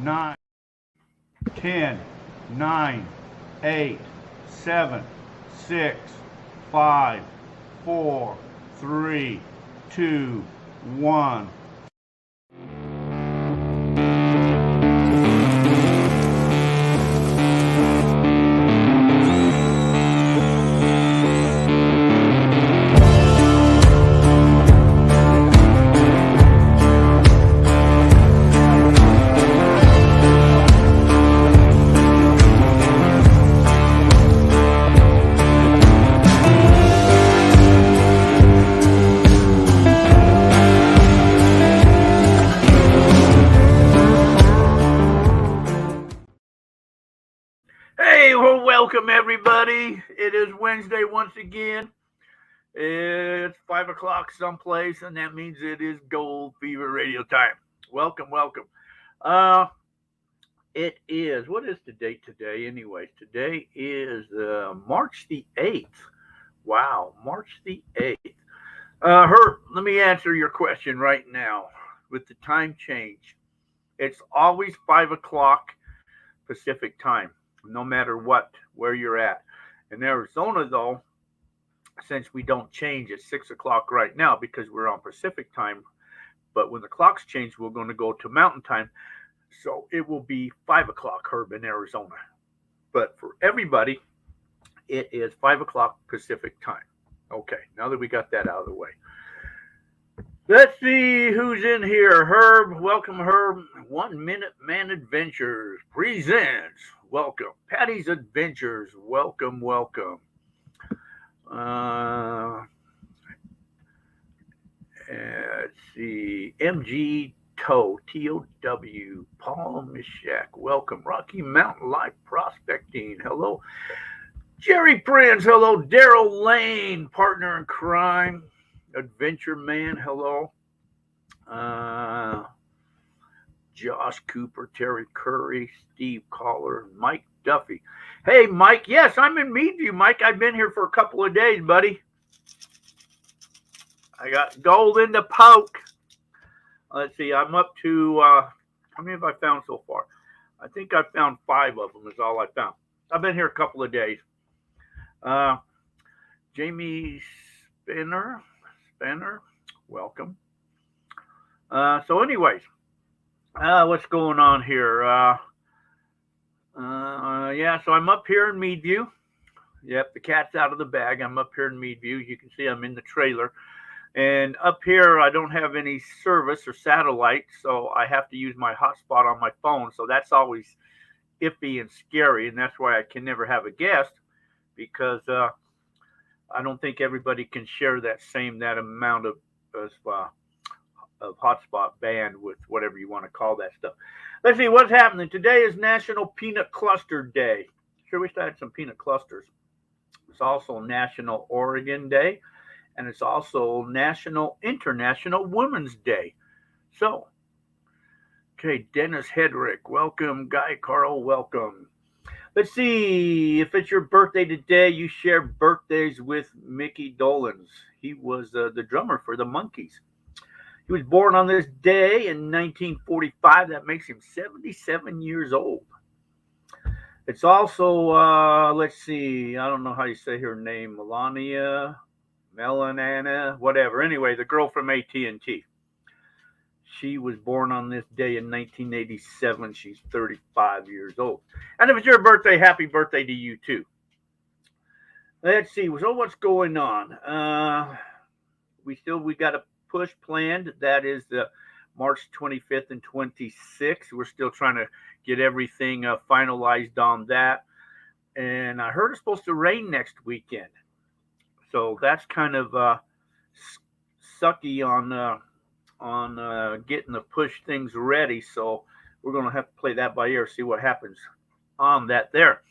9, 10, 9, 8, 7, 6, 5, 4, 3, 2, 1. Hey, well, welcome everybody. It is Wednesday once again. It's 5 o'clock someplace, and that means it is Gold Fever Radio time. Welcome, welcome. Uh, it is. What is the date today? Anyways, today is March the 8th. Wow, March the 8th. Herb, let me answer your question right now. With the time change, it's always 5 o'clock Pacific time, no matter where you're at. In Arizona, though, since we don't change at 6 o'clock right now because we're on Pacific time, but when the clocks change, we're going to go to Mountain time. So it will be 5 o'clock, Herb, in Arizona. But for everybody, it is 5 o'clock Pacific time. Okay, now that we got that out of the way. Let's see who's in here. Herb, welcome, Herb. 1 Minute Man Adventures presents. Welcome. Patty's Adventures. Welcome, welcome. Let's see. MG Tow, TOW. Paul Mishak. Welcome. Rocky Mountain Life Prospecting. Hello. Jerry Prince. Hello. Daryl Lane, partner in crime. Adventure Man, hello. Josh Cooper, Terry Curry, Steve Collar, Mike Duffy. Hey, Mike. Yes, I'm in Meadview, Mike. I've been here for a couple of days, buddy. I got gold in the poke. Let's see. I'm up to, how many have I found so far? I think I found 5 of them is all I found. I've been here a couple of days. Jamie Spinner, welcome. So anyways, what's going on here? Yeah, so I'm up here in Meadview. Yep, the cat's out of the bag. I'm up here in Meadview. You can see I'm in the trailer. And up here, I don't have any service or satellite, so I have to use my hotspot on my phone. So that's always iffy and scary, and that's why I can never have a guest, because I don't think everybody can share that amount of hotspot bandwidth, whatever you want to call that stuff. Let's see what's happening. Today is National Peanut Cluster Day. Sure wish I had some peanut clusters. It's also National Oregon Day, and it's also International Women's Day. So, okay, Dennis Hedrick, welcome. Guy Carl, welcome. Let's see, if it's your birthday today, you share birthdays with Mickey Dolenz. He was the drummer for the Monkees. He was born on this day in 1945. That makes him 77 years old. It's also, let's see, I don't know how you say her name, Melanana, whatever. Anyway, the girl from AT&T. She was born on this day in 1987. She's 35 years old. And if it's your birthday, happy birthday to you too. Let's see. So what's going on? We got a push planned. That is the March 25th and 26th. We're still trying to get everything finalized on that. And I heard it's supposed to rain next weekend. So that's kind of sucky on getting the push things ready. So we're going to have to play that by ear, see what happens on that there.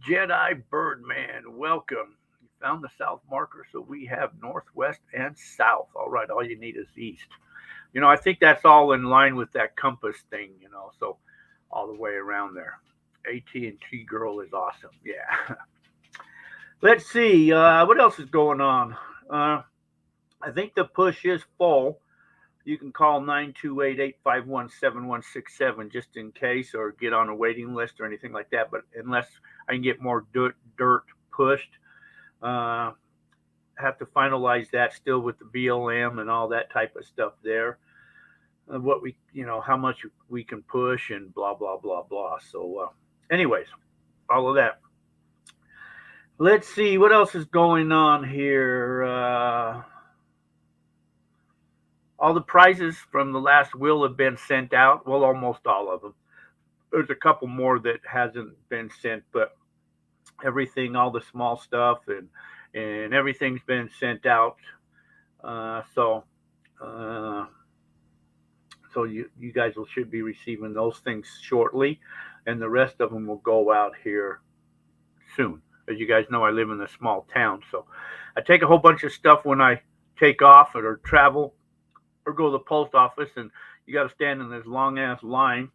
Jedi Birdman, welcome. You found the south marker, so we have northwest and south. All right, all you need is east. I think that's all in line with that compass thing, so all the way around there. AT&T girl is awesome. Yeah. Let's see. What else is going on? I think the push is full. you can call 928-851-7167 just in case, or get on a waiting list or anything like that. But unless I can get more dirt pushed, have to finalize that still with the BLM and all that type of stuff there. What we, how much we can push and blah, blah, blah, blah. So, anyways, all of that. Let's see what else is going on here. All the prizes from the last will have been sent out. Well, almost all of them. There's a couple more that hasn't been sent, but everything, all the small stuff and everything's been sent out. So you guys should be receiving those things shortly, and the rest of them will go out here soon. As you guys know, I live in a small town, so I take a whole bunch of stuff when I take off or travel or go to the post office, and you got to stand in this long ass line,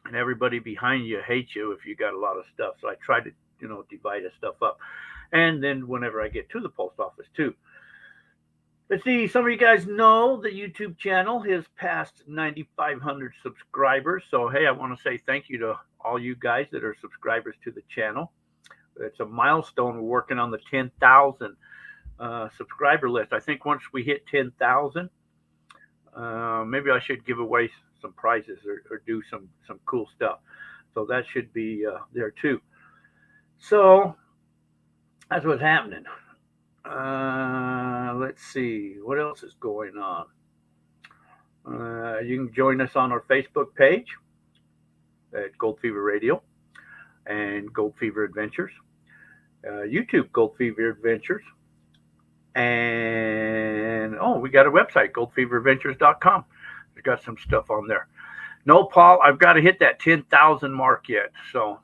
and everybody behind you hates you if you got a lot of stuff. So I try to divide the stuff up, and then whenever I get to the post office too. Let's see, some of you guys know the YouTube channel has passed 9,500 subscribers. So, hey, I want to say thank you to all you guys that are subscribers to the channel. It's a milestone. We're working on the 10,000 subscriber list. I think once we hit 10,000, maybe I should give away some prizes or do some cool stuff. So that should be there too. So that's what's happening. Let's see what else is going on. You can join us on our Facebook page at Gold Fever Radio and Gold Fever Adventures, YouTube Gold Fever Adventures, and we got a website, goldfeveradventures.com. We've got some stuff on there. No, Paul, I've got to hit that 10,000 mark yet, so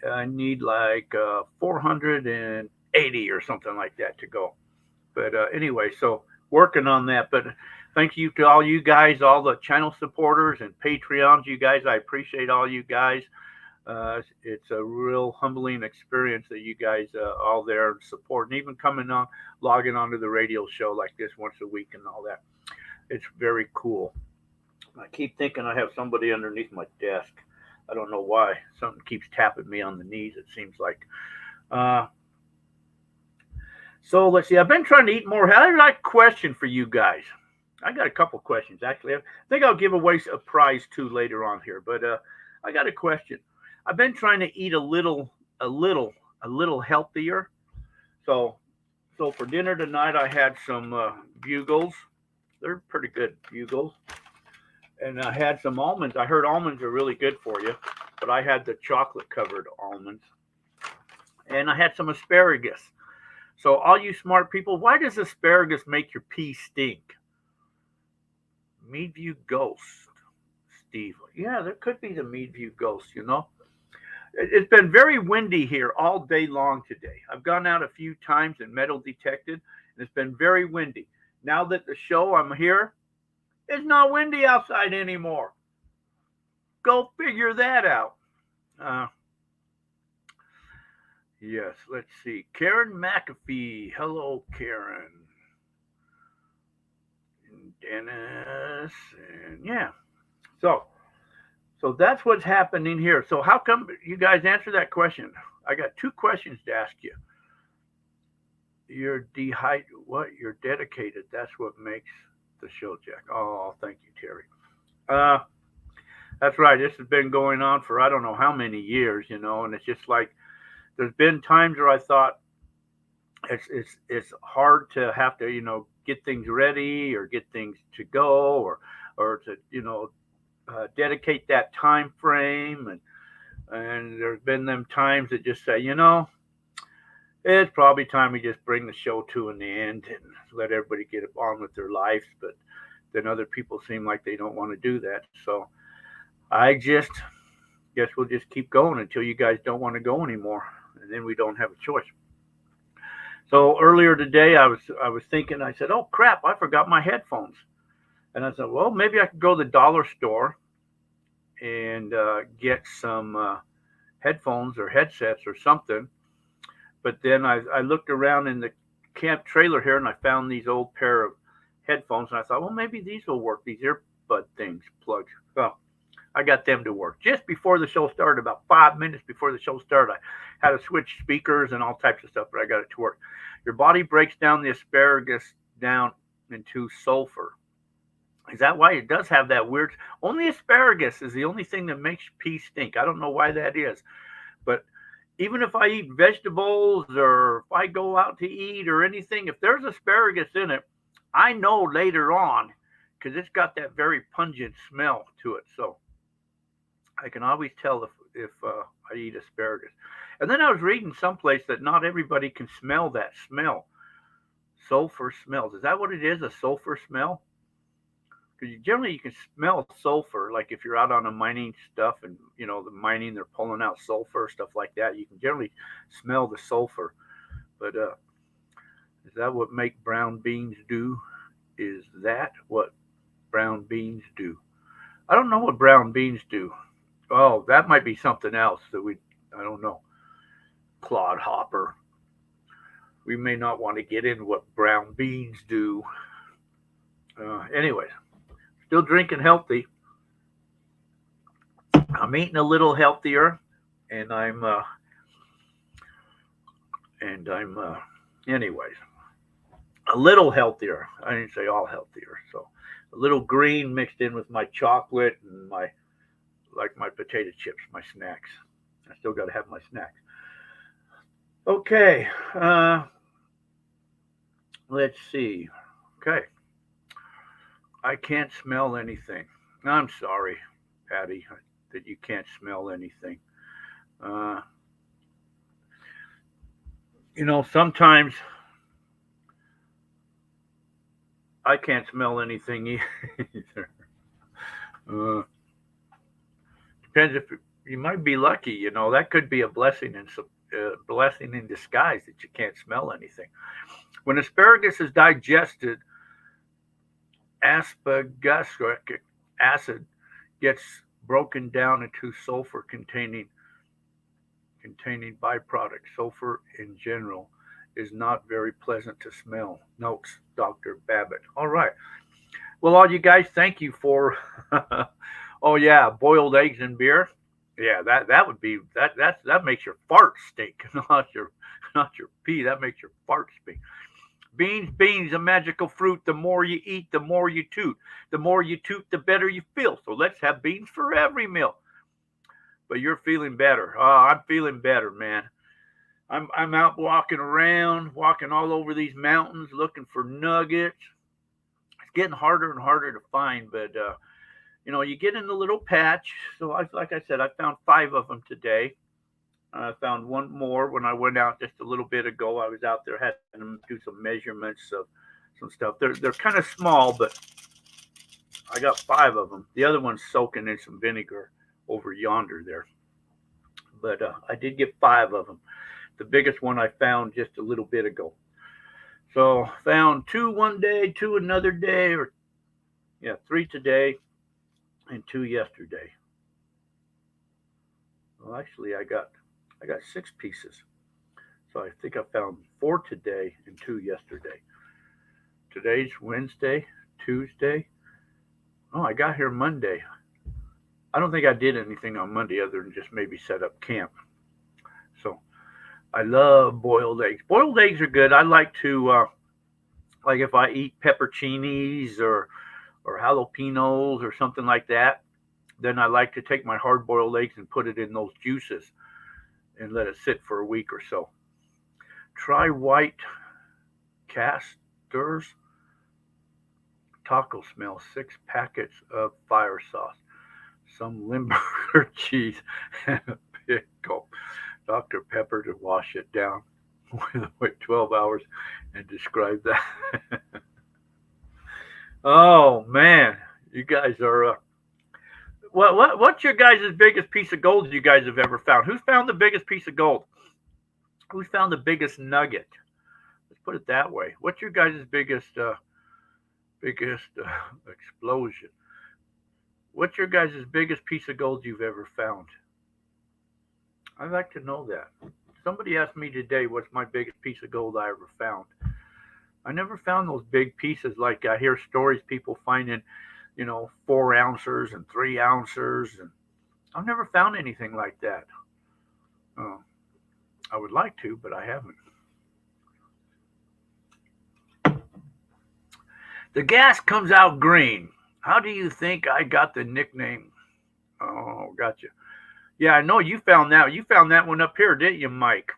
I need like 480 or something like that to go. But anyway, so working on that. But thank you to all you guys, all the channel supporters and Patreons, you guys. I appreciate all you guys. It's a real humbling experience that you guys all there and support, and even coming on, logging onto the radio show like this once a week and all that. It's very cool. I keep thinking I have somebody underneath my desk. I don't know why. Something keeps tapping me on the knees, it seems like. So let's see. I've been trying to eat more. I have a question for you guys. I got a couple questions, actually. I think I'll give away a prize too later on here. But I got a question. I've been trying to eat a little healthier. So for dinner tonight, I had some bugles. They're pretty good bugles. And I had some almonds. I heard almonds are really good for you, but I had the chocolate-covered almonds. And I had some asparagus. So all you smart people, why does asparagus make your pee stink? Meadview ghost, Steve. Yeah, there could be the Meadview ghost, It's been very windy here all day long today. I've gone out a few times and metal detected, and it's been very windy. Now that the show I'm here, it's not windy outside anymore. Go figure that out. Yes, let's see. Karen McAfee. Hello, Karen. And Dennis. And yeah. So that's what's happening here. So how come you guys answer that question? I got two questions to ask you. You're You're dedicated. That's what makes the show, Jack. Oh, thank you, Terry. That's right. This has been going on for I don't know how many years, and it's just like there's been times where I thought it's hard to have to get things ready or get things to go or to dedicate that time frame, and there's been them times that just say it's probably time we just bring the show to an end and let everybody get on with their lives. But then other people seem like they don't want to do that. So I just guess we'll just keep going until you guys don't want to go anymore. And then we don't have a choice. So earlier today, I was thinking, I said, oh, crap, I forgot my headphones. And I said, well, maybe I could go to the dollar store and get some headphones or headsets or something. But then I looked around in the camp trailer here, and I found these old pair of headphones, and I thought, well, maybe these will work. These earbud things, plugs. Well, I got them to work just before the show started. About 5 minutes before the show started, I had to switch speakers and all types of stuff, but I got it to work. Your body breaks down the asparagus down into sulfur. Is that why it does have that weird? Only asparagus is the only thing that makes pee stink. I don't know why that is, but even if I eat vegetables or if I go out to eat or anything, if there's asparagus in it, I know later on because it's got that very pungent smell to it. So I can always tell if I eat asparagus. And then I was reading someplace that not everybody can smell that smell. Sulfur smells. Is that what it is? A sulfur smell? Because generally you can smell sulfur, like if you're out on a mining stuff and the mining they're pulling out sulfur stuff like that. You can generally smell the sulfur, but is that what make brown beans do? Is that what brown beans do? I don't know what brown beans do. Oh, that might be something else that I don't know. Clodhopper. We may not want to get into what brown beans do. Anyways, still drinking healthy. I'm eating a little healthier, and anyways, a little healthier. I didn't say all healthier. So a little green mixed in with my chocolate and my potato chips, my snacks. I still got to have my snacks. Okay, let's see. Okay, I can't smell anything. I'm sorry, Patty, that you can't smell anything. Sometimes I can't smell anything either. Depends if you might be lucky. That could be a blessing blessing in disguise that you can't smell anything. When asparagus is digested, asparagosic acid gets broken down into sulfur containing byproducts. Sulfur in general is not very pleasant to smell, notes Dr. Babbitt. All right. Well, all you guys, thank you for oh yeah, boiled eggs and beer. Yeah, that would be that makes your fart stink, not your pee. That makes your fart stink. Beans, a magical fruit. The more you eat, the more you toot. The more you toot, the better you feel. So let's have beans for every meal. But you're feeling better. Oh, I'm feeling better, man. I'm out walking around, walking all over these mountains, looking for nuggets. It's getting harder and harder to find, but you get in the little patch. So like I said, I found 5 of them today. I found one more when I went out just a little bit ago. I was out there, had to do some measurements of some stuff. They're kind of small, but I got 5 of them. The other one's soaking in some vinegar over yonder there. But I did get 5 of them. The biggest one I found just a little bit ago. So found 2 one day, 2 another day, 3 today, and 2 yesterday. Well, actually, I got 6 pieces. So I think I found 4 today and 2 yesterday. Today's Wednesday, Tuesday. Oh, I got here Monday. I don't think I did anything on Monday other than just maybe set up camp. So I love boiled eggs. Boiled eggs are good. I like to, like if I eat pepperoncinis or jalapenos or something like that, then I like to take my hard-boiled eggs and put it in those juices and let it sit for a week or so. Try white casters. Taco smell. 6 packets of fire sauce. Some Limburger cheese and a pickle. Dr. Pepper to wash it down. Wait 12 hours and describe that. Oh man, you guys are. What's your guys' biggest piece of gold you guys have ever found? Who's found the biggest piece of gold? Who's found the biggest nugget? Let's put it that way. What's your guys' biggest explosion? What's your guys' biggest piece of gold you've ever found? I'd like to know that. Somebody asked me today what's my biggest piece of gold I ever found. I never found those big pieces like I hear stories people finding, 4 ounces and 3 ounces, and I've never found anything like that. Uh, I would like to, but I haven't. The gas comes out green. How do you think I got the nickname? Oh, gotcha. Yeah, I know you found that. You found that one up here, didn't you, Mike?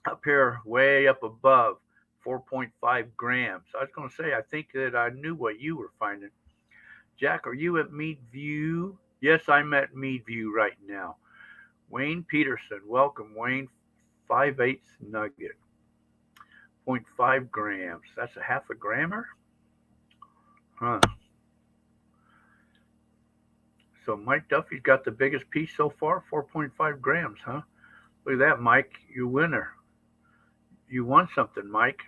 Up here, way up above, 4.5 grams. I was going to say, I think that I knew what you were finding. Jack, are you at Meadview? Yes, I'm at Meadview right now. Wayne Peterson, welcome, Wayne. 5/8 nugget, zero point 0.5 grams. That's a half a grammer? Huh. So Mike Duffy's got the biggest piece so far, 4.5 grams, huh? Look at that, Mike. You winner. You won something, Mike.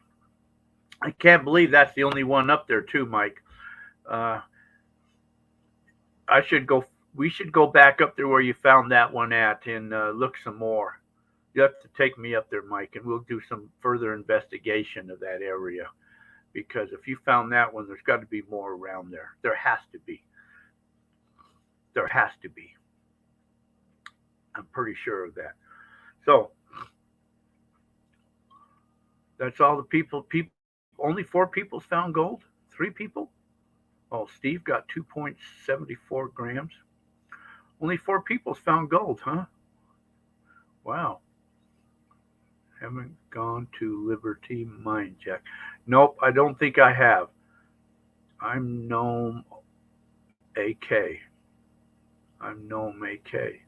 I can't believe that's the only one up there, too, Mike. Uh, I should go. We should go back up there where you found that one at and look some more. You have to take me up there, Mike, and we'll do some further investigation of that area. Because if you found that one, there's got to be more around there. There has to be. There has to be. I'm pretty sure of that. So that's all the people. Only 4 people found gold. 3 people. Oh, Steve got 2.74 grams. Only 4 people found gold, huh? Wow. Haven't gone to Liberty Mine, Jack. Nope, I don't think I have. I'm Gnome AK. I'm Gnome AK.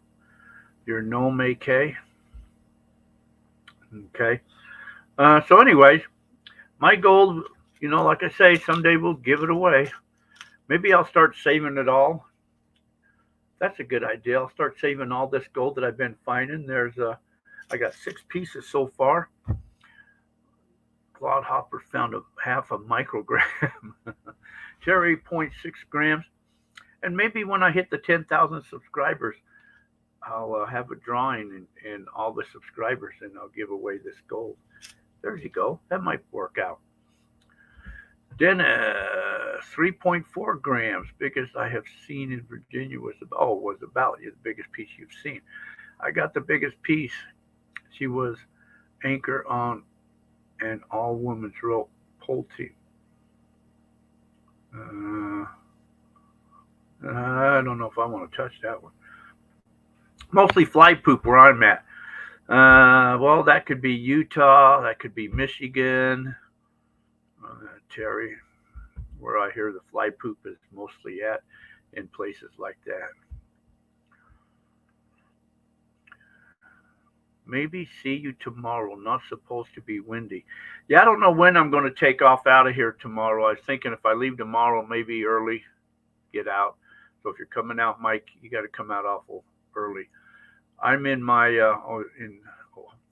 You're Gnome AK? Okay. So, anyways, my gold, like I say, someday we'll give it away. Maybe I'll start saving it all. That's a good idea. I'll start saving all this gold that I've been finding. I got 6 pieces so far. Clodhopper found a half a microgram. Cherry 0.6 grams. And maybe when I hit the 10,000 subscribers, I'll have a drawing and all the subscribers, and I'll give away this gold. There you go. That might work out. Then 3.4 grams, biggest I have seen in Virginia was about the biggest piece you've seen. I got the biggest piece. She was anchor on an all women's rope pole team. I don't know if I want to touch that one. Mostly fly poop where I'm at. Well, that could be Utah. That could be Michigan. Terry, where I hear the fly poop is mostly at, in places like that. Maybe see you tomorrow. Not supposed to be windy. Yeah, I don't know when I'm going to take off out of here tomorrow. I was thinking if I leave tomorrow, maybe early, get out. So if you're coming out, Mike, you got to come out awful early. I'm in my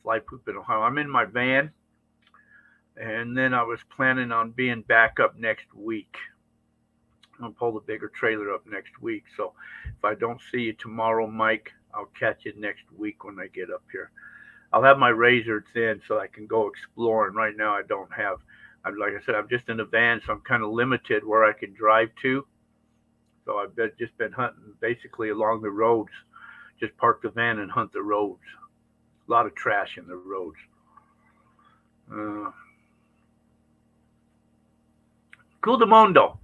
fly poop in Ohio. I'm in my van, and then I was planning on being back up next week. I'm gonna pull the bigger trailer up next week. So if I don't see you tomorrow, Mike, I'll catch you next week when I get up here. I'll have my razor thin so I can go exploring. Right now, I don't have. Like I said, I'm just in a van, so I'm kind of limited where I can drive to. So I've just been hunting basically along the roads. Just park the van and hunt the roads. A lot of trash in the roads. Cool de mundo.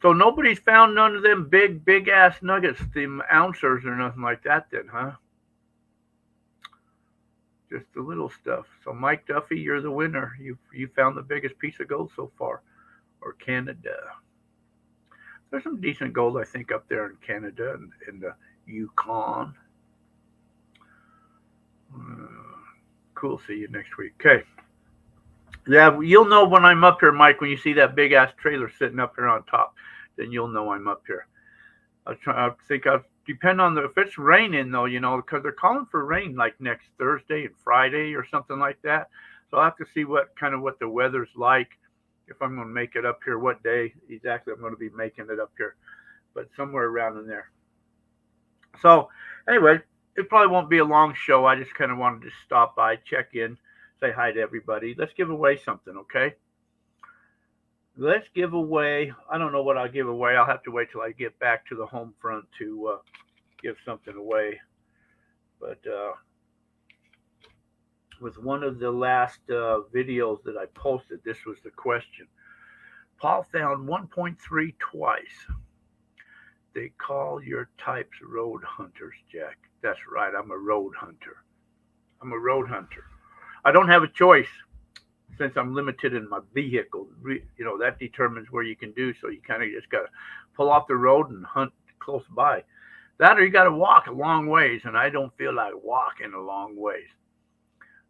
So nobody's found none of them big ass nuggets, them ouncers or nothing like that then, huh? Just the little stuff. So Mike Duffy, you're the winner. You found the biggest piece of gold so far. Or Canada. There's some decent gold, I think, up there in Canada and in the Yukon. Cool. See you next week. Okay. Yeah, you'll know when I'm up here, Mike, when you see that big ass trailer sitting up here on top. Then you'll know I'm up here. I think I'll depend on if it's raining though, because they're calling for rain like next Thursday and Friday or something like that. So I'll have to see what the weather's like. If I'm going to make it up here, what day exactly I'm going to be making it up here, but somewhere around in there. So anyway, it probably won't be a long show. I just kind of wanted to stop by, check in, say hi to everybody. Let's give away something, okay? Let's give away. I don't know what I'll give away. I'll have to wait till I get back to the home front to give something away. But with one of the last videos that I posted, this was the question. Paul found 1.3 twice. They call your types road hunters, Jack. That's right. I'm a road hunter. I'm a road hunter. I don't have a choice since I'm limited in my vehicle. That determines where you can do. So you kind of just got to pull off the road and hunt close by. That or you got to walk a long ways, and I don't feel like walking a long ways.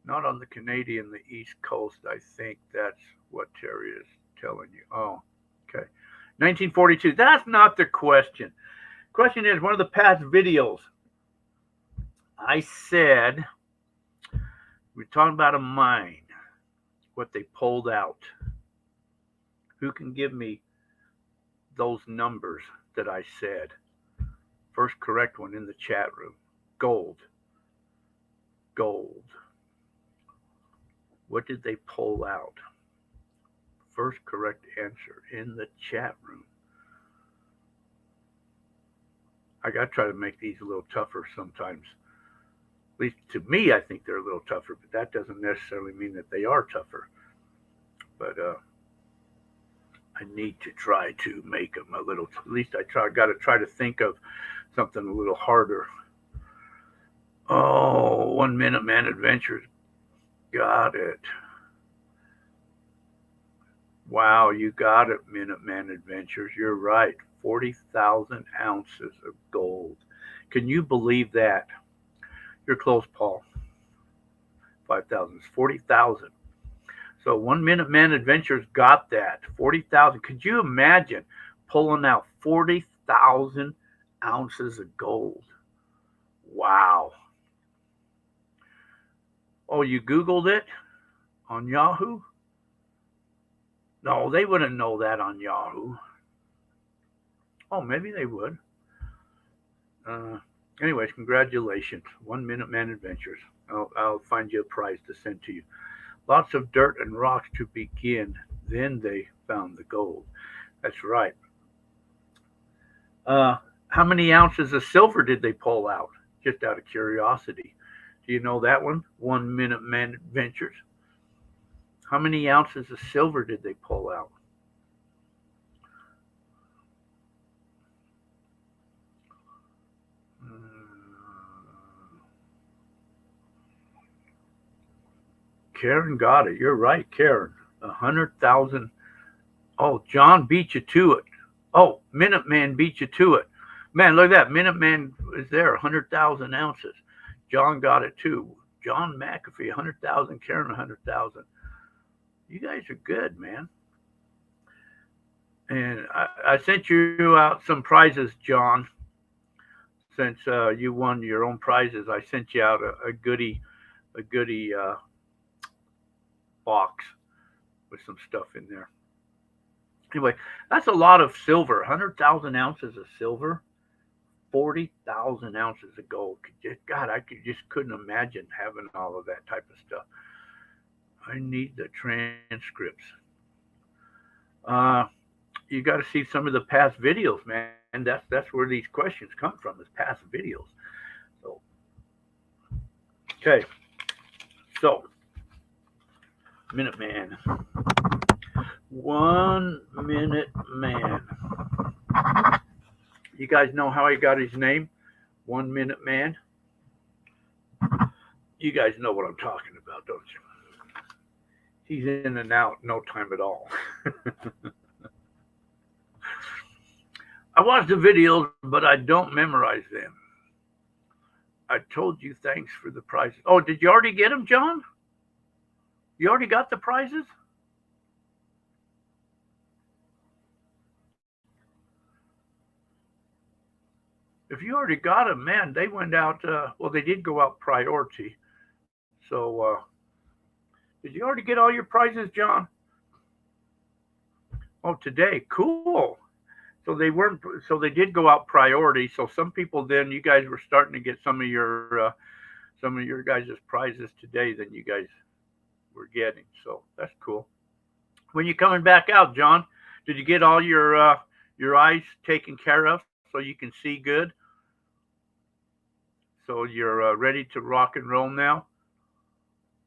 Not on the Canadian, the East Coast. I think that's what Terry is telling you. Oh, okay. 1942. That's not the question. Question is one of the past videos. I said we're talking about a mine, what they pulled out. Who can give me those numbers that I said? First correct one in the chat room. Gold. Gold. What did they pull out? First correct answer in the chat room. I got to try to make these a little tougher sometimes. At least to me, I think they're a little tougher, but that doesn't necessarily mean that they are tougher. But I need to try to make them a little. At least got to try to think of something a little harder. Oh, 1 Minute Man Adventures. Got it. Wow, you got it, Minuteman Adventures. You're right. 40,000 ounces of gold. Can you believe that? You're close, Paul. 5,000 is 40,000. So 1 Minute Man Adventures got that. 40,000. Could you imagine pulling out 40,000 ounces of gold? Wow. Oh, you Googled it on Yahoo? No, they wouldn't know that on Yahoo. Oh, maybe they would. Anyways, congratulations. 1 Minute Man Adventures. I'll find you a prize to send to you. Lots of dirt and rocks to begin. Then they found the gold. That's right. How many ounces of silver did they pull out? Just out of curiosity. Do you know that one? 1 Minute Man Adventures. How many ounces of silver did they pull out? Karen got it. You're right, Karen. 100,000. Oh, John beat you to it. Oh, Minuteman beat you to it. Man, look at that. Minuteman is there. 100,000 ounces. John got it too. John McAfee, 100,000. Karen, 100,000. You guys are good, man. And I sent you out some prizes, John. Since you won your own prizes, I sent you out a goodie box with some stuff in there. Anyway, that's a lot of silver. 100,000 ounces of silver, 40,000 ounces of gold. God, I just couldn't imagine having all of that type of stuff. I need the transcripts. You got to see some of the past videos, man. That's where these questions come from, is past videos. So, okay. So, Minuteman. 1 Minute Man. You guys know how he got his name? 1 Minute Man. You guys know what I'm talking about, don't you? He's in and out, no time at all. I watch the videos, but I don't memorize them. I told you thanks for the prizes. Oh, did you already get them, John? You already got the prizes? If you already got them, man, they went out. Well, they did go out priority. So, did you already get all your prizes, John? Oh, today. Cool. So they weren't. So they did go out priority. So some people then, you guys were starting to get some of your guys' prizes today than you guys were getting. So that's cool. When you coming back out, John? Did you get all your eyes taken care of so you can see good? So you're ready to rock and roll now?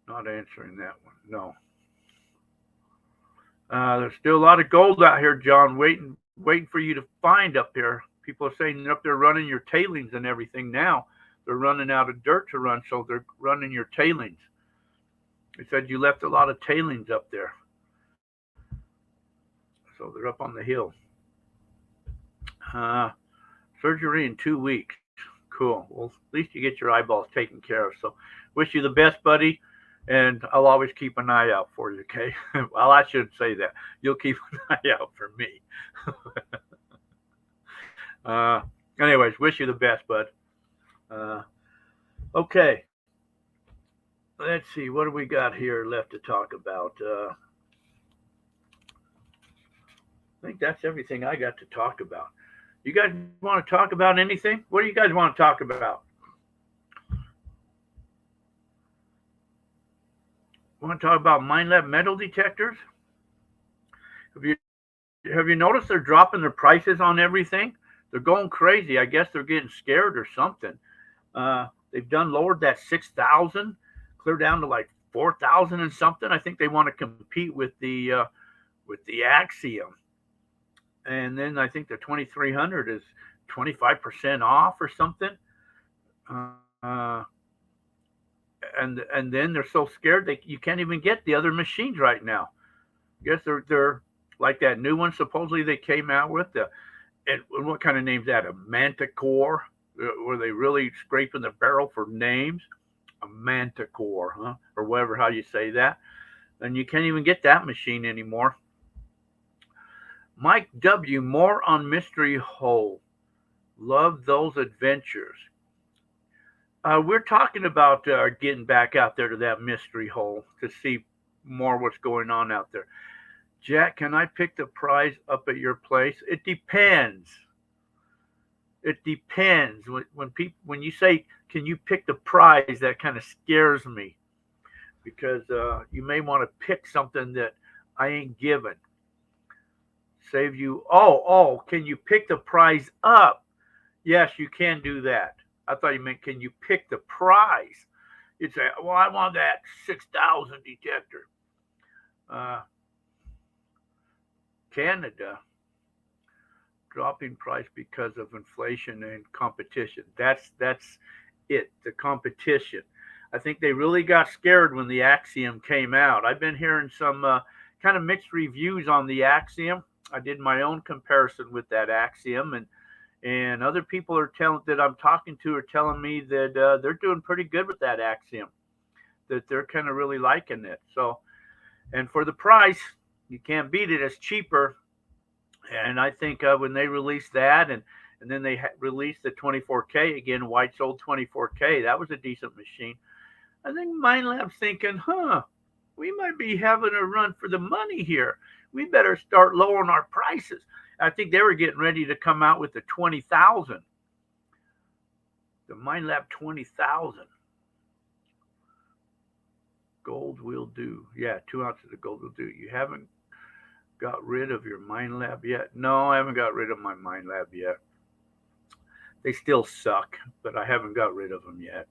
Not answering that one. No. There's still a lot of gold out here, John, waiting for you to find up here. People are saying they're up there running your tailings and everything now. They're running out of dirt to run, so they're running your tailings. They said you left a lot of tailings up there. So they're up on the hill. Uh, Surgery in 2 weeks. Cool. Well, at least you get your eyeballs taken care of. So wish you the best, buddy. And I'll always keep an eye out for you, okay? Well, I shouldn't say that. You'll keep an eye out for me. uh, Anyways, wish you the best, bud. Okay. Let's see. What do we got here left to talk about? I think that's everything I got to talk about. You guys want to talk about anything? What do you guys want to talk about? Want to talk about Minelab metal detectors? Have you noticed they're dropping their prices on everything? They're going crazy. I guess they're getting scared or something. They've done lowered that 6,000, clear down to like 4,000 and something. I think they want to compete with the Axiom, and then I think the 2,300 is 25% off or something. Uh, and then they're so scared you can't even get the other machines right now. I guess they're like that new one supposedly they came out with and what kind of name's that? A Manticore? Were they really scraping the barrel for names? A Manticore, huh? Or whatever how you say that. And you can't even get that machine anymore. Mike W. More on Mystery Hole. Love those adventures. We're talking about getting back out there to that mystery hole to see more what's going on out there. Jack, can I pick the prize up at your place? It depends. It depends. When you say, "Can you pick the prize?" that kind of scares me because you may want to pick something that I ain't given. Save you. Oh, can you pick the prize up? Yes, you can do that. I thought you meant, can you pick the prize? You'd say, well, I want that 6,000 detector. Canada dropping price because of inflation and competition. That's it. The competition. I think they really got scared when the Axiom came out. I've been hearing some kind of mixed reviews on the Axiom. I did my own comparison with that Axiom, and other people that I'm talking to are telling me that they're doing pretty good with that Axiom, that they're kind of really liking it. So, and for the price, you can't beat it. It's cheaper. And I think when they released that, and then they released the 24K again, White sold 24K. That was a decent machine. I think Minelab's thinking, we might be having a run for the money here. We better start lowering our prices. I think they were getting ready to come out with the 20,000. The Minelab 20,000. Gold will do. Yeah, 2 ounces of gold will do. You haven't got rid of your Minelab yet? No, I haven't got rid of my Minelab yet. They still suck, but I haven't got rid of them yet.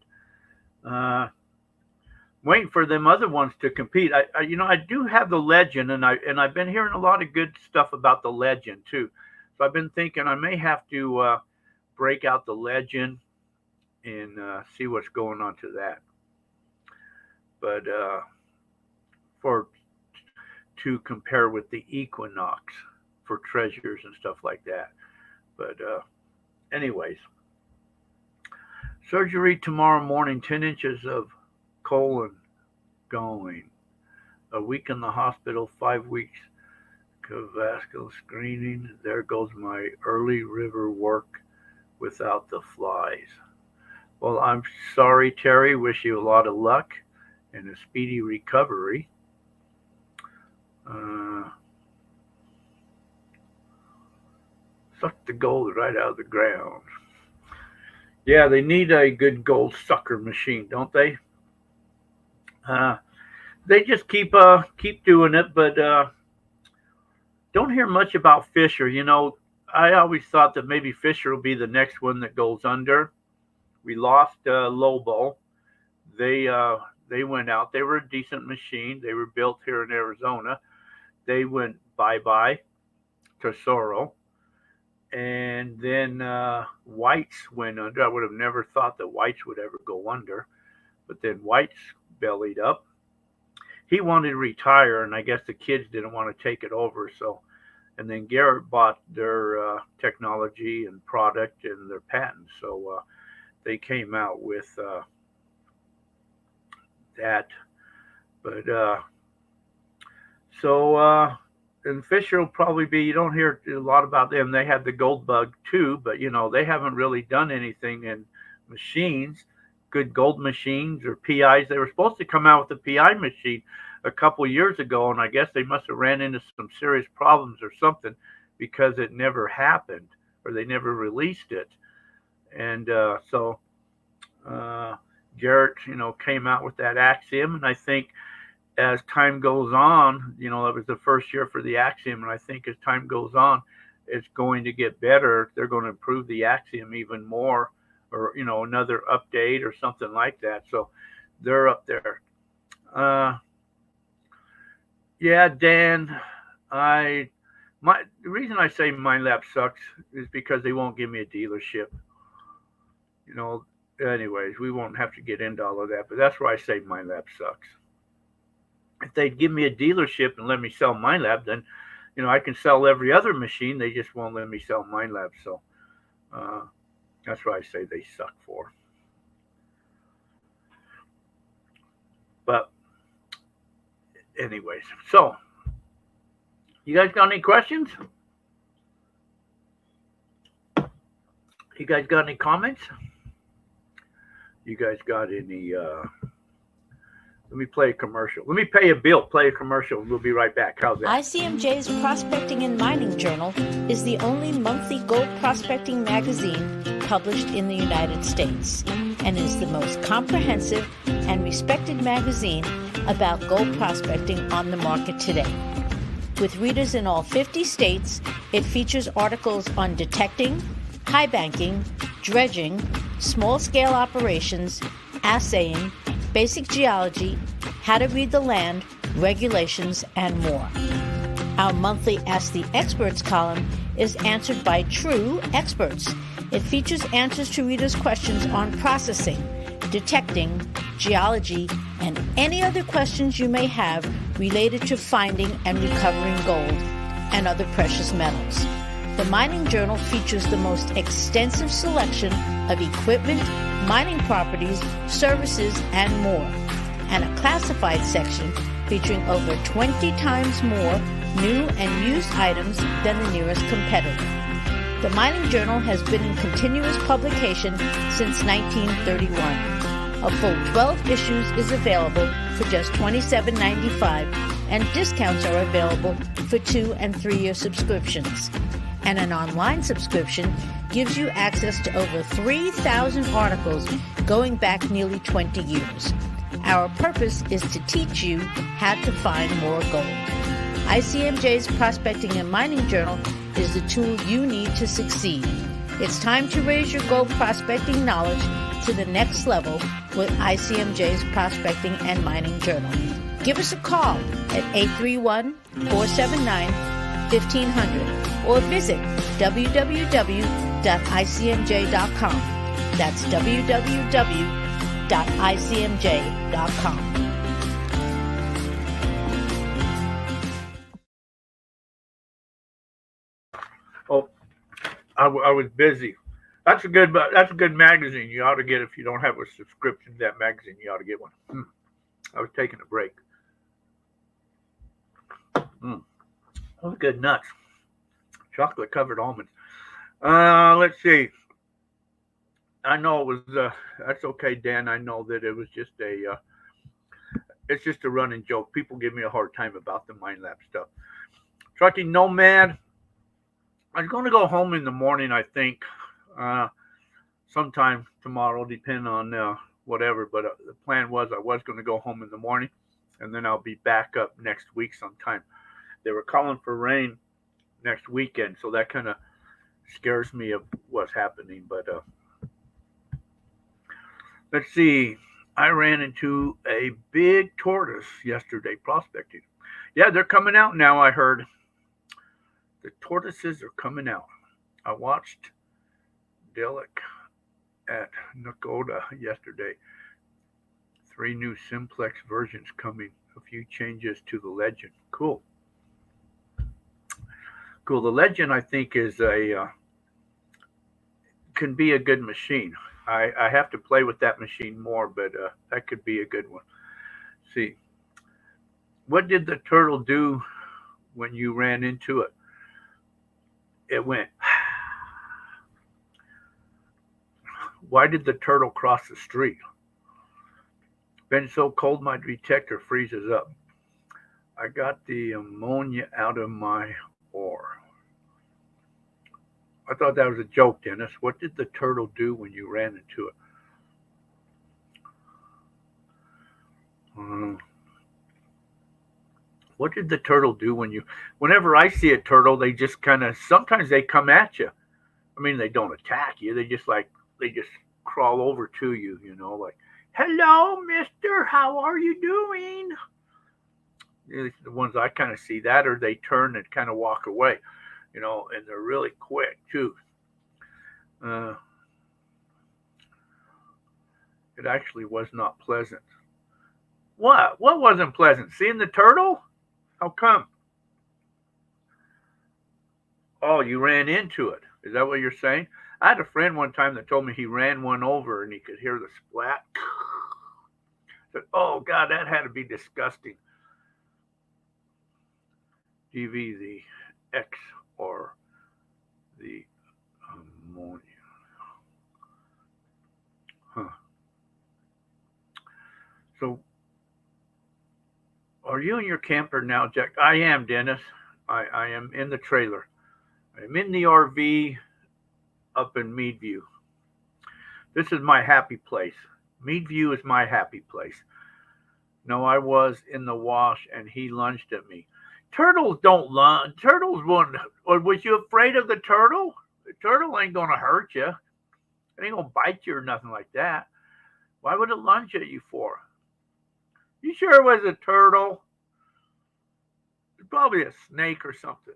Waiting for them other ones to compete. I do have the Legend, and I've been hearing a lot of good stuff about the Legend too. So I've been thinking I may have to break out the Legend and see what's going on to that. But to compare with the Equinox for treasures and stuff like that. But anyways, surgery tomorrow morning. 10 inches of colon going. A week in the hospital, 5 weeks vascular screening. There goes my early river work without the flies. Well, I'm sorry, Terry. Wish you a lot of luck and a speedy recovery. Suck the gold right out of the ground. Yeah, they need a good gold sucker machine, don't they? They just keep doing it, but Don't hear much about Fisher. I always thought that maybe Fisher will be the next one that goes under. We lost Lobo. They uh, they went out. They were a decent machine. They were built here in Arizona. They went bye bye to Sorrow, and then White's went under. I would have never thought that White's would ever go under, but then White's bellied up. He wanted to retire, and I guess the kids didn't want to take it over. So, and then Garrett bought their technology and product and their patents. So they came out with that. But so and Fisher will probably be. You don't hear a lot about them. They have the Gold Bug too, but they haven't really done anything in machines, good gold machines or PIs. They were supposed to come out with a PI machine a couple years ago, and I guess they must have ran into some serious problems or something because it never happened or they never released it. And so Garrett, came out with that Axiom, and I think as time goes on, it was the first year for the Axiom, and I think as time goes on, it's going to get better. They're going to improve the Axiom even more, or another update or something like that. So they're up there. Yeah, Dan, the reason I say MindLab sucks is because they won't give me a dealership. Anyways, we won't have to get into all of that, but that's why I say MindLab sucks. If they'd give me a dealership and let me sell MindLab, then I can sell every other machine. They just won't let me sell MindLab. So that's why I say they suck for. But anyways, so you guys got any questions? You guys got any comments? You guys got any let me play a commercial. Let me pay a bill, play a commercial, and we'll be right back. How's that? ICMJ's Prospecting and Mining Journal is the only monthly gold prospecting magazine published in the United States and is the most comprehensive and respected magazine about gold prospecting on the market today. With readers in all 50 states, it features articles on detecting, high banking, dredging, small-scale operations, assaying, basic geology, how to read the land, regulations, and more. Our monthly Ask the Experts column is answered by true experts. It features answers to readers' questions on processing, detecting, geology, and any other questions you may have related to finding and recovering gold and other precious metals. The Mining Journal features the most extensive selection of equipment, mining properties, services, and more, and a classified section featuring over 20 times more new and used items than the nearest competitor. The Mining Journal has been in continuous publication since 1931. A full 12 issues is available for just $27.95, and discounts are available for 2- and 3-year subscriptions. And an online subscription gives you access to over 3,000 articles going back nearly 20 years. Our purpose is to teach you how to find more gold. ICMJ's Prospecting and Mining Journal is the tool you need to succeed. It's time to raise your gold prospecting knowledge to the next level with ICMJ's Prospecting and Mining Journal. Give us a call at 831-479-1500 or visit www.icmj.com. That's www.icmj.com. Oh, I was busy. That's a good magazine. You ought to get, if you don't have a subscription to that magazine, you ought to get one. I was taking a break. Those good nuts. Chocolate covered almonds. Let's see. I know it was, that's okay, Dan. I know that it was just it's just a running joke. People give me a hard time about the MindLab stuff. Trucking Nomad. I'm going to go home in the morning, I think, sometime tomorrow, depending on whatever. But the plan was I was going to go home in the morning, and then I'll be back up next week sometime. They were calling for rain next weekend, so that kind of scares me of what's happening. But let's see. I ran into a big tortoise yesterday prospecting. Yeah, they're coming out now. I heard the tortoises are coming out. I watched Relic at Nakoda yesterday. 3 new simplex versions coming. A few changes to the legend. Cool. Cool. The legend, I think, is can be a good machine. I have to play with that machine more, but that could be a good one. See, what did the turtle do when you ran into it? It went. Why did the turtle cross the street? Been so cold my detector freezes up. I got the ammonia out of my ore. I thought that was a joke, Dennis. What did the turtle do when you ran into it? What did the turtle do when you? Whenever I see a turtle, they just kind of. Sometimes they come at you. I mean, they don't attack you. They just crawl over to you. You know, like, "Hello, Mister. How are you doing?" The ones I kind of see that, or they turn and kind of walk away. You know, and they're really quick too. It actually was not pleasant. What? What wasn't pleasant? Seeing the turtle? How come? Oh, you ran into it. Is that what you're saying? I had a friend one time that told me he ran one over and he could hear the splat. I said, oh, God, that had to be disgusting. DV, the X or the ammonia. Huh. So, are you in your camper now, Jack? I am, Dennis. I am in the trailer. I'm in the RV up in Meadview. This is my happy place. Meadview is my happy place. No, I was in the wash and he lunged at me. Turtles don't lunge. Turtles won't. Or was you afraid of the turtle? The turtle ain't going to hurt you. It ain't going to bite you or nothing like that. Why would it lunge at you for? You sure it was a turtle? It's probably a snake or something.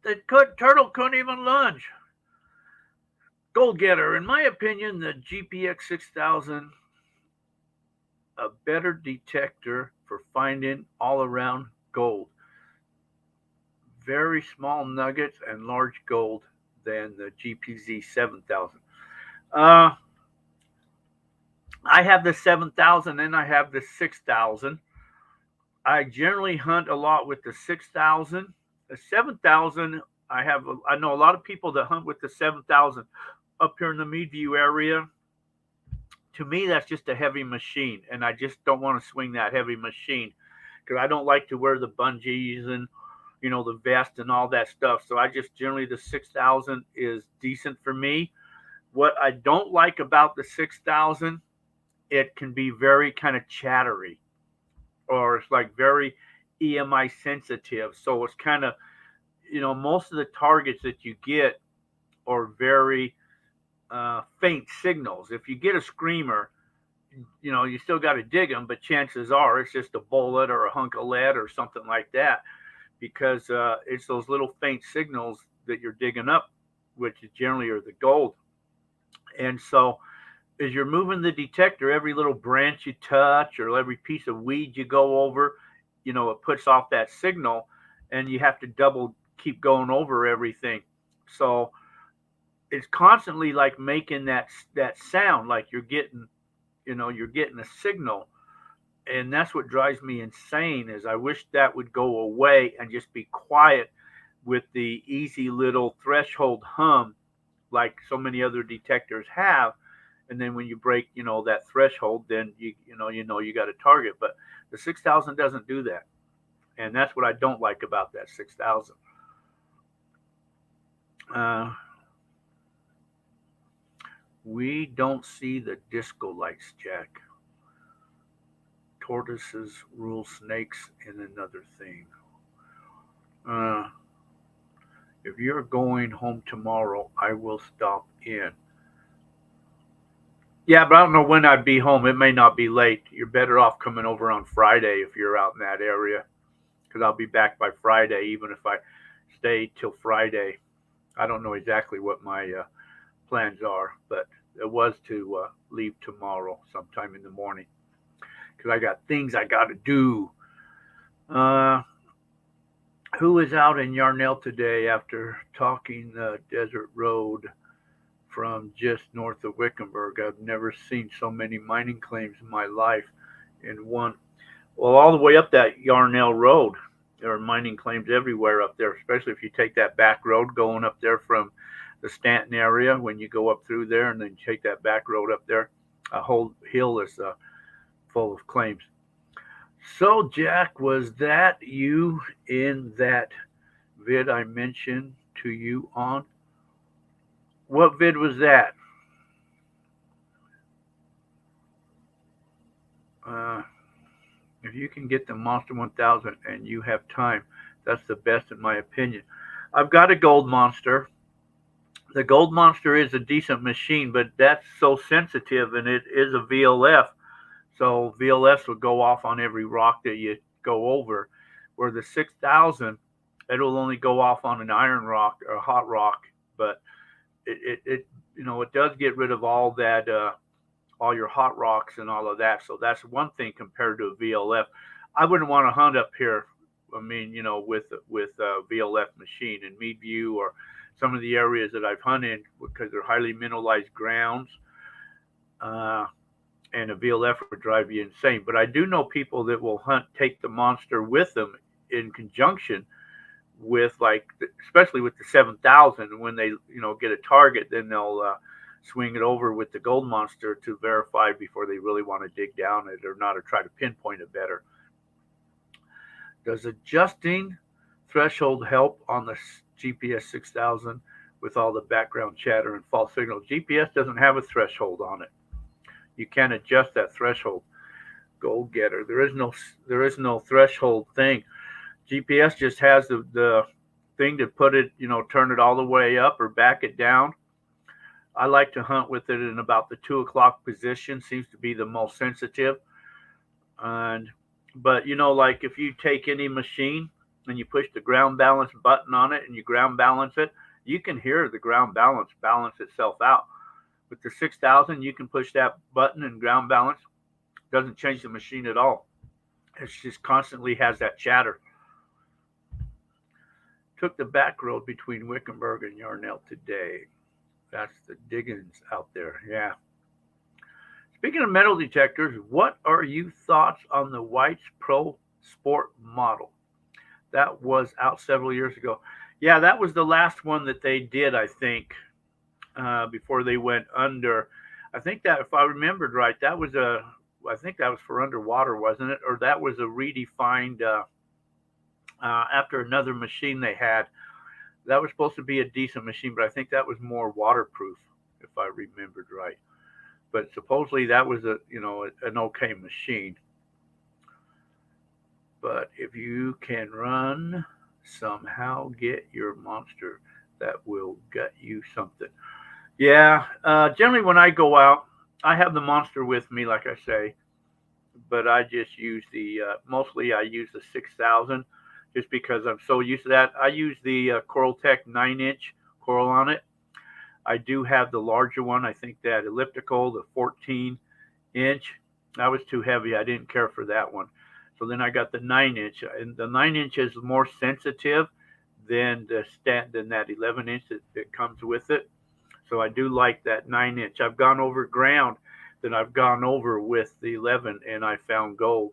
The turtle couldn't even lunge. Gold Getter, in my opinion, the GPX 6000, a better detector for finding all around gold. Very small nuggets and large gold than the GPZ 7000. I have the 7000 and I have the 6000. I generally hunt a lot with the 6000. The 7000, I know a lot of people that hunt with the 7000 up here in the Meadview area. To me, that's just a heavy machine, and I just don't want to swing that heavy machine because I don't like to wear the bungees and the vest and all that stuff. So I just generally the 6000 is decent for me. What I don't like about the 6000, it can be very kind of chattery, or it's like very EMI sensitive. So it's kind of most of the targets that you get are very faint signals. If you get a screamer, you still got to dig them, but chances are it's just a bullet or a hunk of lead or something like that, because it's those little faint signals that you're digging up, which generally are the gold. And so as you're moving the detector, every little branch you touch or every piece of weed you go over, it puts off that signal, and you have to keep going over everything. So it's constantly like making that sound, like you're getting a signal. And that's what drives me insane, is I wish that would go away and just be quiet with the easy little threshold hum like so many other detectors have. And then when you break, that threshold, then you got a target. But the 6000 doesn't do that. And that's what I don't like about that 6000. We don't see the disco lights, Jack. Tortoises rule snakes in another thing. Uh, if you're going home tomorrow, I will stop in. Yeah, but I don't know when I'd be home. It may not be late. You're better off coming over on Friday if you're out in that area, because I'll be back by Friday, even if I stay till Friday. I don't know exactly what my plans are, but it was to leave tomorrow sometime in the morning because I got things I got to do. Uh, who is out in Yarnell today after talking the desert road from just north of Wickenburg? I've never seen so many mining claims in my life in one. Well, all the way up that Yarnell road, there are mining claims everywhere up there, especially if you take that back road going up there from the Stanton area. When you go up through there and then take that back road up there, a whole hill is full of claims. So, Jack, was that you in that vid I mentioned to you on? What vid was that? Uh, if you can get the Monster 1000 and you have time, that's the best in my opinion. I've got a Gold Monster. The Gold Monster is a decent machine, but that's so sensitive, and it is a VLF. So VLFs will go off on every rock that you go over. Where the 6000, it will only go off on an iron rock or a hot rock, but it it does get rid of all that all your hot rocks and all of that. So that's one thing compared to a VLF. I wouldn't want to hunt up here. I mean, with a VLF machine in Meadview or some of the areas that I've hunted because they're highly mineralized grounds. Uh, and a VLF would drive you insane. But I do know people that will take the Monster with them in conjunction with, like, especially with the 7000. When they get a target, then they'll swing it over with the Gold Monster to verify before they really want to dig down it or not, or try to pinpoint it better. Does adjusting threshold help on the GPS 6000 with all the background chatter and false signal? GPS doesn't have a threshold on it. You can't adjust that threshold. Gold Getter, there is no threshold thing. GPS just has the thing to put it, turn it all the way up or back it down. I like to hunt with it in about the 2 o'clock position. Seems to be the most sensitive. But like if you take any machine and you push the ground balance button on it and you ground balance it, you can hear the ground balance itself out. With the 6000, you can push that button and ground balance. Doesn't change the machine at all. It just constantly has that chatter. Took the back road between Wickenburg and Yarnell today. That's the diggings out there. Yeah. Speaking of metal detectors, what are your thoughts on the White's Pro Sport model? That was out several years ago. Yeah, that was the last one that they did, I think, before they went under. I think that, if I remembered right, I think that was for underwater, wasn't it? Or that was a redefined after another machine they had. That was supposed to be a decent machine, but I think that was more waterproof, if I remembered right. But supposedly that was an okay machine. But if you can somehow get your Monster, that will gut you something. Yeah, generally when I go out, I have the Monster with me, like I say, but I just use mostly I use the 6000 just because I'm so used to that. I use the Coral Tech 9-inch coral on it. I do have the larger one. I think that elliptical, the 14-inch, that was too heavy. I didn't care for that one. So then I got the 9-inch, and the 9-inch is more sensitive than that 11-inch that comes with it. So I do like that 9-inch. I've gone over ground that I've gone over with the 11, and I found gold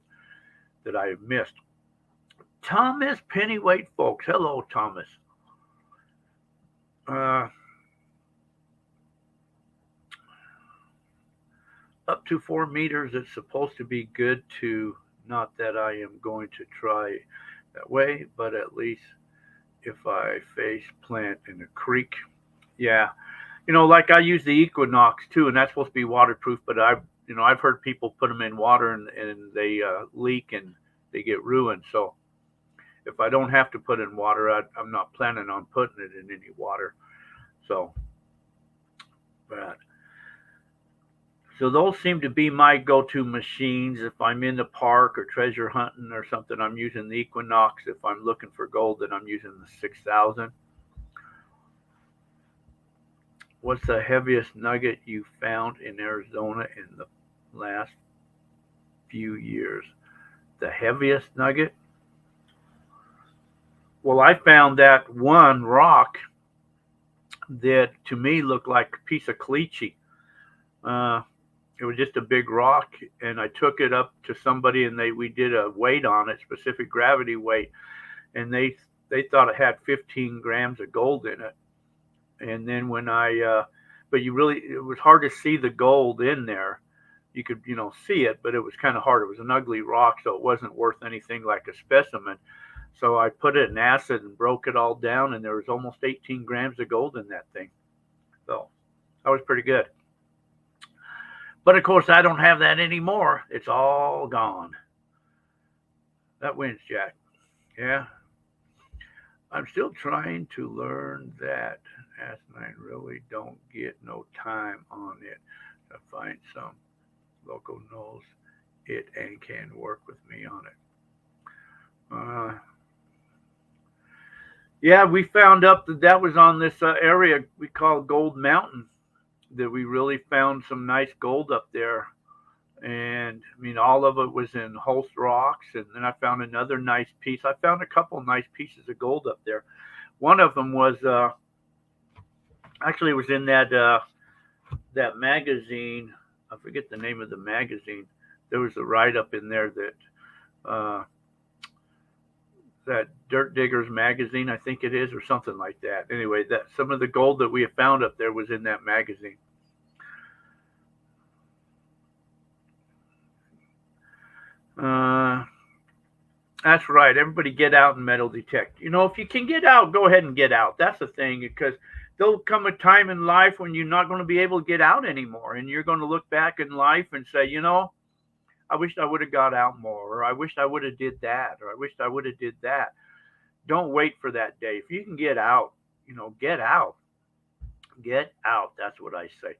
that I have missed. Thomas Pennyweight, folks. Hello, Thomas. Up to 4 meters, it's supposed to be good to, not that I am going to try that way, but at least if I face plant in a creek. Yeah. Like I use the Equinox too, and that's supposed to be waterproof, but I've heard people put them in water and they leak and they get ruined. So if I don't have to put in water, I'm not planning on putting it in any water. So, but so those seem to be my go-to machines. If I'm in the park or treasure hunting or something, I'm using the Equinox. If I'm looking for gold, then I'm using the 6000. What's the heaviest nugget you found in Arizona in the last few years? The heaviest nugget? Well, I found that one rock that to me looked like a piece of caliche. It was just a big rock, and I took it up to somebody, and we did a weight on it, specific gravity weight, and they thought it had 15 grams of gold in it. And then when but it was hard to see the gold in there. You could, see it, but it was kind of hard. It was an ugly rock, so it wasn't worth anything like a specimen. So I put it in acid and broke it all down, and there was almost 18 grams of gold in that thing. So that was pretty good. But of course, I don't have that anymore. It's all gone. That wins, Jack. Yeah. I'm still trying to learn that. Asinine really don't get no time on it. To find some local knows it and can work with me on it. Yeah, we found up that was on this area we call Gold Mountain, that we really found some nice gold up there. And I mean, all of it was in Holst rocks. And then I found another nice piece. I found a couple nice pieces of gold up there. One of them was actually it was in that magazine. I forget the name of the magazine. There was a write-up in there that Dirt Diggers magazine, I think it is, or something like that. Anyway, that some of the gold that we have found up there was in that magazine. That's right. Everybody get out and metal detect. If you can get out, go ahead and get out. That's the thing, because there'll come a time in life when you're not going to be able to get out anymore, and you're going to look back in life and say, I wish I would have got out more, or I wish I would have did that, or I wish I would have did that. Don't wait for that day. If you can get out, get out. Get out. That's what I say.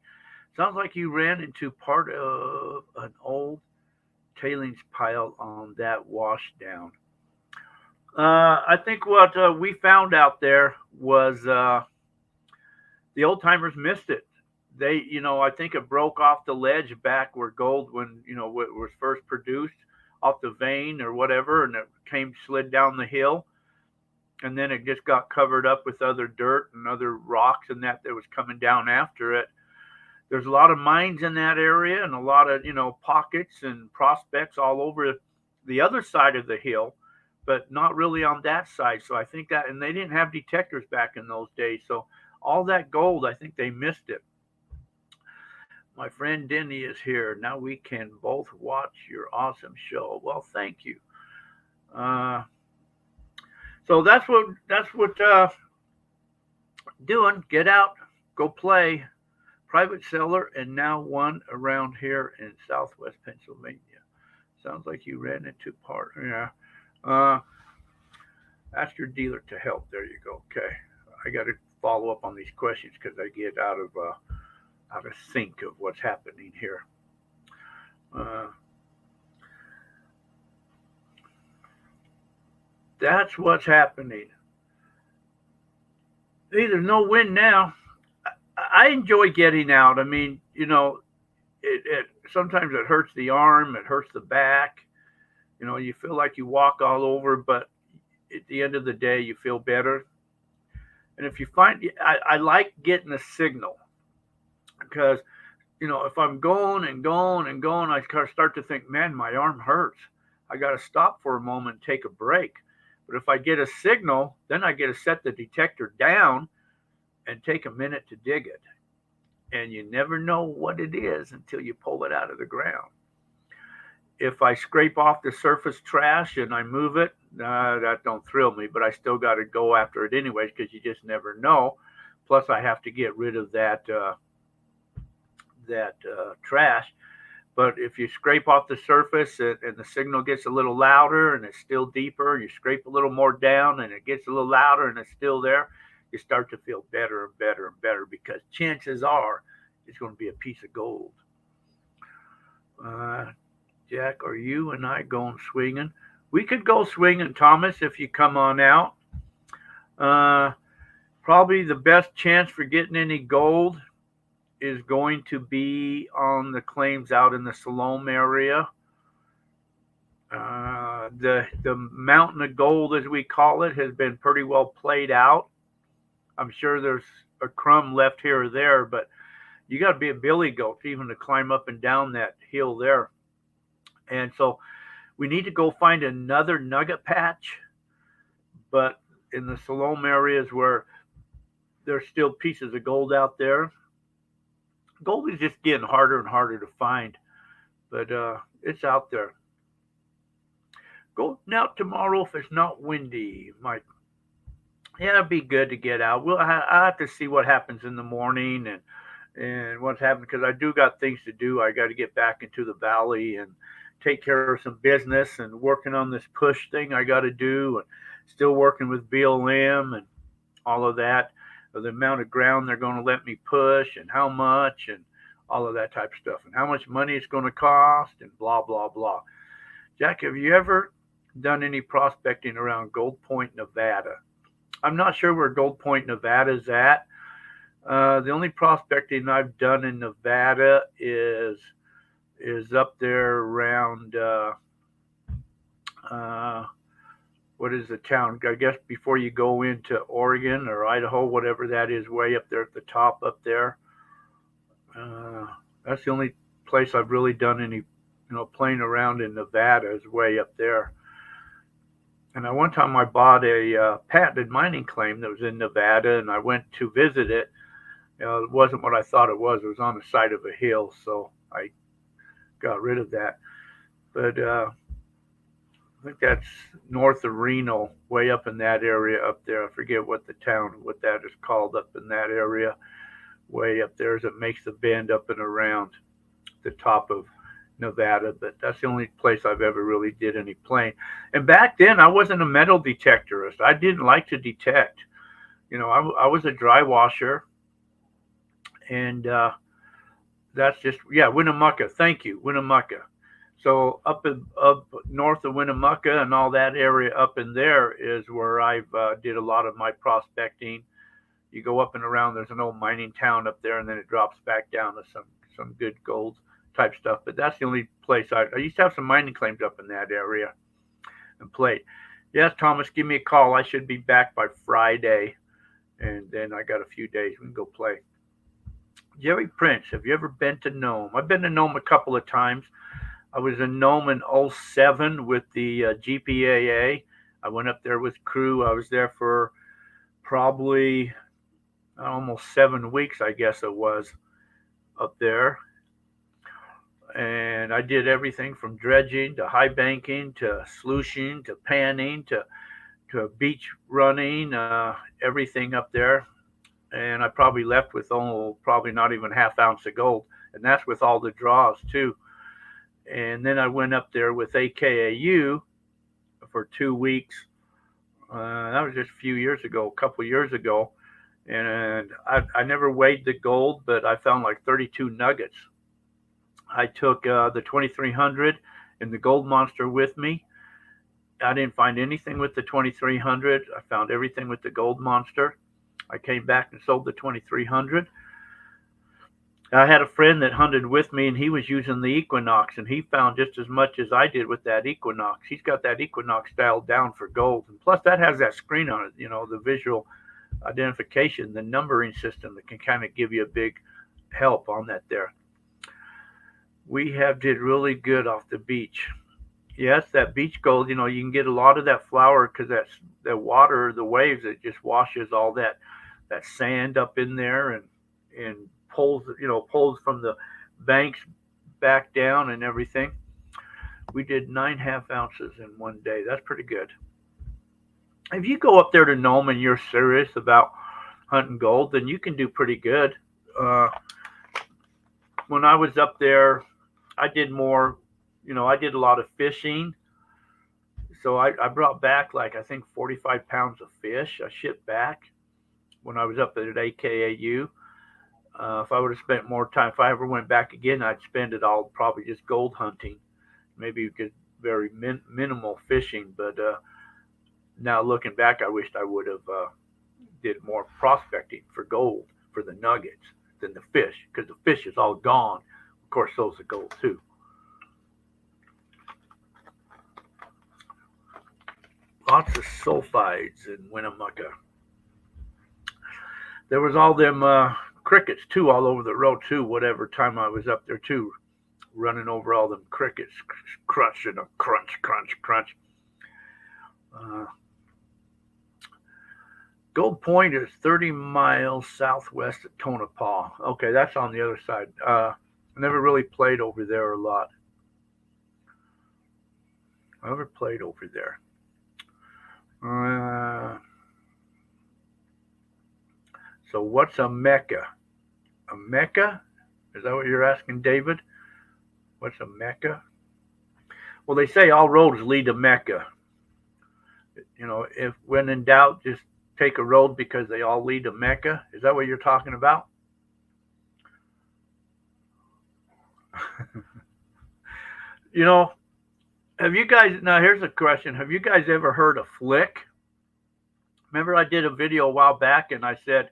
Sounds like you ran into part of an old tailings pile on that wash down. I think what we found out there was the old timers missed it. They, I think it broke off the ledge back where gold, when, it was first produced off the vein or whatever, and it slid down the hill. And then it just got covered up with other dirt and other rocks and that was coming down after it. There's a lot of mines in that area and a lot of, pockets and prospects all over the other side of the hill, but not really on that side. So I think that, and they didn't have detectors back in those days. So all that gold, I think they missed it. My friend Denny is here. Now we can both watch your awesome show. Well, thank you. So that's what doing. Get out, go play. Private seller, and now one around here in Southwest Pennsylvania. Sounds like you ran into part. Yeah. Ask your dealer to help. There you go. Okay. I got to follow up on these questions because I get out of sync of what's happening here. That's what's happening. Hey, there's no win now. I enjoy getting out. I mean, it sometimes it hurts the arm, it hurts the back. You feel like you walk all over, but at the end of the day, you feel better. And if you find, I like getting a signal, because, if I'm going and going and going, I start to think, man, my arm hurts. I got to stop for a moment and take a break. But if I get a signal, then I get to set the detector down and take a minute to dig it. And you never know what it is until you pull it out of the ground. If I scrape off the surface trash and I move it, that don't thrill me, but I still got to go after it anyways, because you just never know. Plus I have to get rid of that trash. But if you scrape off the surface and the signal gets a little louder and it's still deeper, and you scrape a little more down and it gets a little louder and it's still there, you start to feel better and better and better, because chances are it's going to be a piece of gold. Jack, are you and I going swinging? We could go swinging, Thomas, if you come on out. Probably the best chance for getting any gold is going to be on the claims out in the Siloam area. The mountain of gold, as we call it, has been pretty well played out. I'm sure there's a crumb left here or there, but you got to be a billy goat even to climb up and down that hill there. And so we need to go find another nugget patch, but in the Siloam areas where there's still pieces of gold out there. Gold is just getting harder and harder to find, but it's out there. Go out tomorrow if it's not windy, Mike. Yeah, it'd be good to get out. I have to see what happens in the morning and what's happening, because I do got things to do. I got to get back into the valley and take care of some business and working on this push thing I got to do, and still working with BLM and all of that. The amount of ground they're going to let me push and how much and all of that type of stuff, and how much money it's going to cost and blah, blah, blah. Jack, have you ever done any prospecting around Gold Point, Nevada? I'm not sure where Gold Point, Nevada is at. The only prospecting I've done in Nevada is up there around, what is the town? I guess before you go into Oregon or Idaho, whatever that is, way up there at the top up there. That's the only place I've really done any, playing around in Nevada, is way up there. And one time I bought a patented mining claim that was in Nevada, and I went to visit it. It wasn't what I thought it was. It was on the side of a hill, so I got rid of that. But I think that's north of Reno, way up in that area up there. I forget what that is called up in that area, way up there as it makes the bend up and around the top of Nevada. But that's the only place I've ever really did any playing. And back then I wasn't a metal detectorist. I didn't like to detect. I was a dry washer, and that's just, Winnemucca. Thank you, Winnemucca. So up north of Winnemucca and all that area up in there is where I've did a lot of my prospecting. You go up and around, there's an old mining town up there, and then it drops back down to some good gold type stuff. But that's the only place I used to have some mining claims up in that area and played. Yes, Thomas, give me a call. I should be back by Friday, and then I got a few days. We can go play. Jerry Prince, have you ever been to Nome? I've been to Nome a couple of times. I was in Nome in 2007 with the GPAA. I went up there with crew. I was there for probably almost 7 weeks, I guess it was, up there. And I did everything from dredging to high banking to sluicing to panning to beach running, everything up there. And I probably left with probably not even half ounce of gold. And that's with all the draws too. And then I went up there with AKAU for 2 weeks. That was just a couple of years ago. And I never weighed the gold, but I found like 32 nuggets. I took the 2300 and the gold monster with me. I didn't find anything with the 2300. I found everything with the gold monster. I came back and sold the 2300. I had a friend that hunted with me, and he was using the Equinox, and he found just as much as I did with that Equinox. He's got that Equinox dialed down for gold. And plus, that has that screen on it, the visual identification, the numbering system that can kind of give you a big help on that there. We did really good off the beach. Yes, that beach gold, you can get a lot of that flour because that's the water, the waves, it just washes all that sand up in there and pulls from the banks back down and everything. We did 9.5 ounces in one day. That's pretty good. If you go up there to Nome and you're serious about hunting gold, then you can do pretty good. When I was up there I did more, I did a lot of fishing. So I brought back like, I think 45 pounds of fish. I shipped back when I was up there at AKAU. If I would have spent more time, if I ever went back again, I'd spend it all probably just gold hunting. Maybe you get very minimal fishing, but now looking back, I wished I would have did more prospecting for gold, for the nuggets, than the fish, because the fish is all gone. Of course, so's the gold too. Lots of sulfides in Winnemucca. There was all them crickets too, all over the road too. Whatever time I was up there too, running over all them crickets, crunching them, crunch, crunch, crunch. Gold Point is 30 miles southwest of Tonopah. Okay, that's on the other side. I never really played over there a lot. I never played over there. So what's a Mecca? A Mecca? Is that what you're asking, David? What's a Mecca? Well, they say all roads lead to Mecca. If when in doubt, just take a road because they all lead to Mecca. Is that what you're talking about? Have you guys, now here's a question. Have you guys ever heard of Flick? Remember I did a video a while back and I said,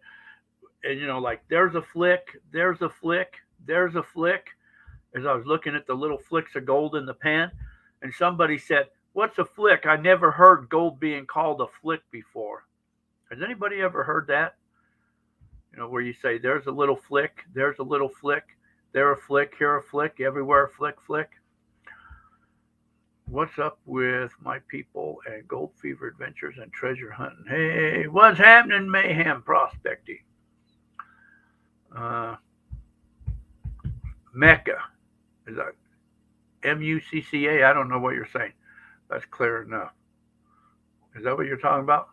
and like, there's a flick, there's a flick, there's a flick, as I was looking at the little flicks of gold in the pan. And somebody said, what's a flick? I never heard gold being called a flick before. Has anybody ever heard that? Where you say, there's a little flick, there's a little flick, there a flick, here a flick, everywhere a flick, flick. What's up with my people and gold fever adventures and treasure hunting? Hey, what's happening, mayhem prospecting? Mecca. Is that Mucca? I don't know what you're saying. That's clear enough. Is that what you're talking about?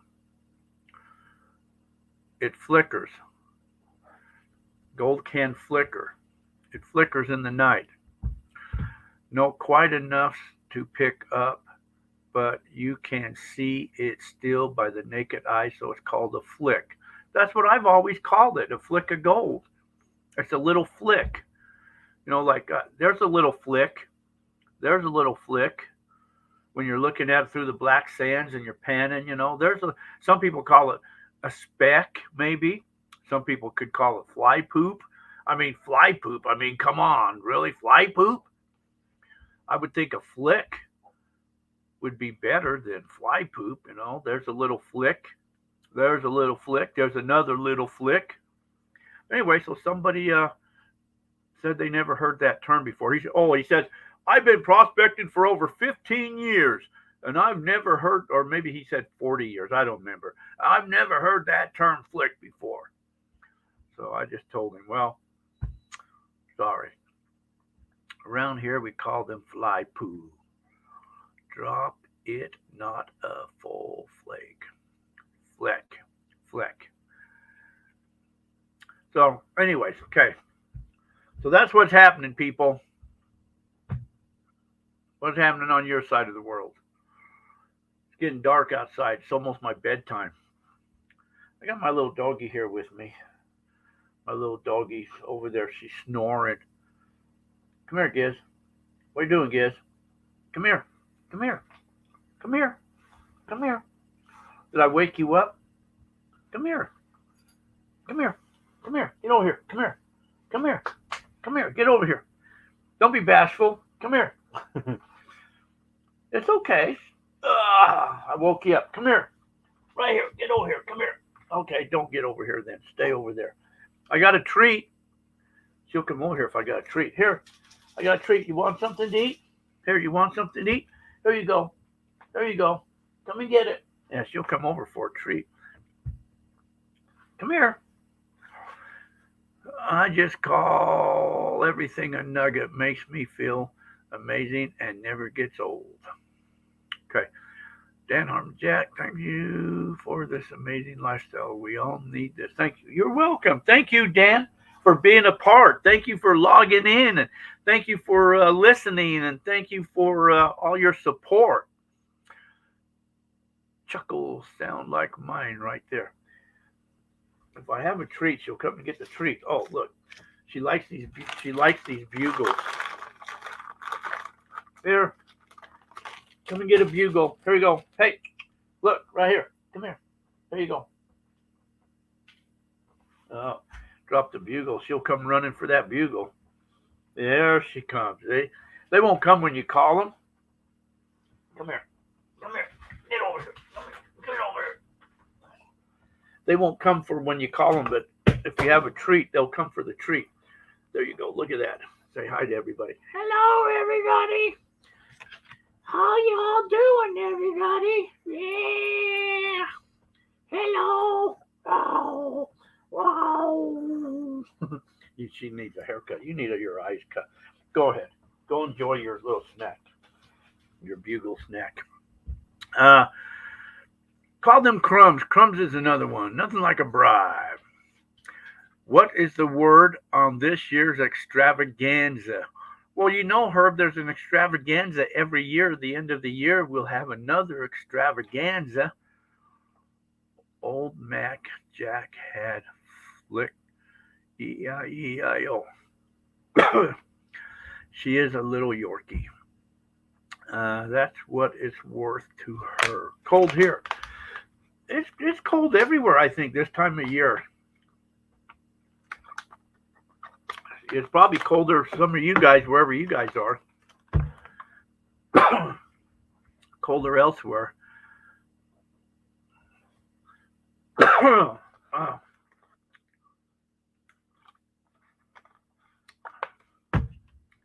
It flickers. Gold can flicker. It flickers in the night. No, quite enough to pick up, but you can see it still by the naked eye, so it's called a flick. That's what I've always called it, a flick of gold. It's a little flick. There's a little flick. There's a little flick. When you're looking at it through the black sands and you're panning, some people call it a speck, maybe. Some people could call it fly poop. Fly poop. Come on, really? Fly poop? I would think a flick would be better than fly poop, There's a little flick. There's a little flick. There's another little flick. Anyway, so somebody said they never heard that term before. He says, I've been prospecting for over 15 years, and I've never heard, or maybe he said 40 years. I don't remember. I've never heard that term flick before. So I just told him, well, sorry. Around here, we call them fly poo. Drop it, not a full flake. Fleck. So, anyways, okay. So that's what's happening, people. What's happening on your side of the world? It's getting dark outside. It's almost my bedtime. I got my little doggie here with me. My little doggie's over there. She's snoring. Come here, Giz. What are you doing, Giz? Come here. Come here. Come here. Come here. Did I wake you up? Come here. Come here. Come here. Get over here. Come here. Come here. Come here. Get over here. Don't be bashful. Come here. It's okay. I woke you up. Come here. Right here. Get over here. Come here. Okay, don't get over here then. Stay over there. I got a treat. She'll come over here if I got a treat. Here. I got a treat. You want something to eat? Here, you want something to eat? There you go. There you go. Come and get it. Yeah, she'll come over for a treat. Come here. I just call everything a nugget. Makes me feel amazing and never gets old. Okay. Dan Harmon Jack, thank you for this amazing lifestyle. We all need this. Thank you. You're welcome. Thank you, Dan, for being a part. Thank you for logging in, and thank you for listening, and thank you for all your support. Chuckles sound like mine right there. If I have a treat, she'll come and get the treat. Oh, look, she likes these. She likes these bugles. Here, come and get a bugle. Here you go. Hey, look right here. Come here. There you go. Oh, drop the bugle. She'll come running for that bugle. There she comes. They won't come when you call them. Come here. Come here. Get over here. Come here. Get over here. They won't come for when you call them, but if you have a treat, they'll come for the treat. There you go. Look at that. Say hi to everybody. Hello, everybody. How y'all doing, everybody? Yeah. Hello. Oh. Wow. She needs a haircut. You need your eyes cut. Go ahead. Go enjoy your little snack. Your bugle snack. Call them crumbs. Crumbs is another one. Nothing like a bribe. What is the word on this year's extravaganza? Well, you know, Herb, there's an extravaganza every year. At the end of the year, we'll have another extravaganza. Old Mac Jack had flicked E-I-E-I-O. She is a little Yorkie. That's what it's worth to her. Cold here. It's cold everywhere, I think, this time of year. It's probably colder for some of you guys, wherever you guys are. Colder elsewhere. Oh.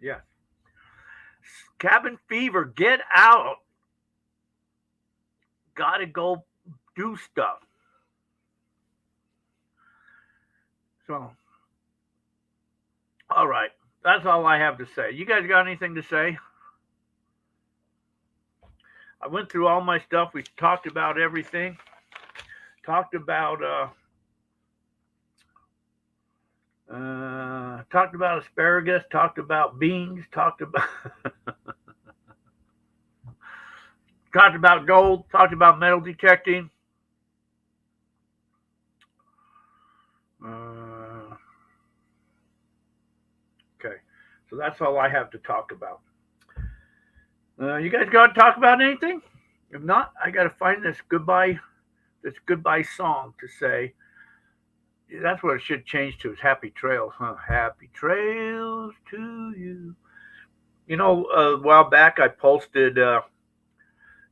Yeah. Cabin fever, get out. Gotta go do stuff. So, all right. That's all I have to say. You guys got anything to say? I went through all my stuff. We talked about everything. Talked about asparagus, talked about beans, talked about talked about gold, talked about metal detecting. Okay, so that's all I have to talk about. You guys got to talk about anything? If not, I got to find this goodbye song to say. That's what it should change to, is Happy Trails, huh? Happy Trails to you. You know, a while back I posted,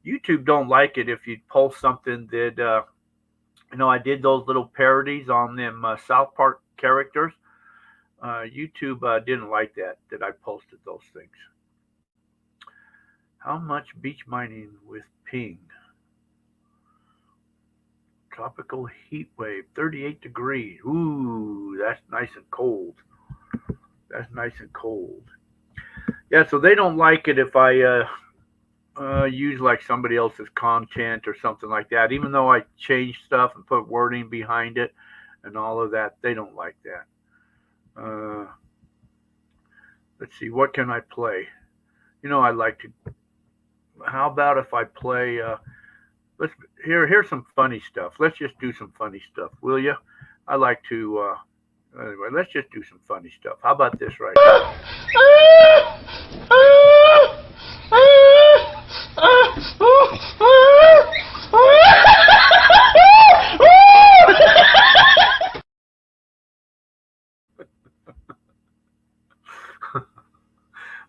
YouTube don't like it if you post something that, I did those little parodies on them South Park characters. YouTube didn't like that I posted those things. How much beach mining with ping? Tropical heat wave, 38 degrees. Ooh, that's nice and cold. That's nice and cold. Yeah, so they don't like it if I use like somebody else's content or something like that. Even though I change stuff and put wording behind it and all of that, they don't like that. Let's see, what can I play? I like to. How about if I play? Here's some funny stuff. Let's just do some funny stuff, will you? I like to. Anyway, let's just do some funny stuff. How about this right now?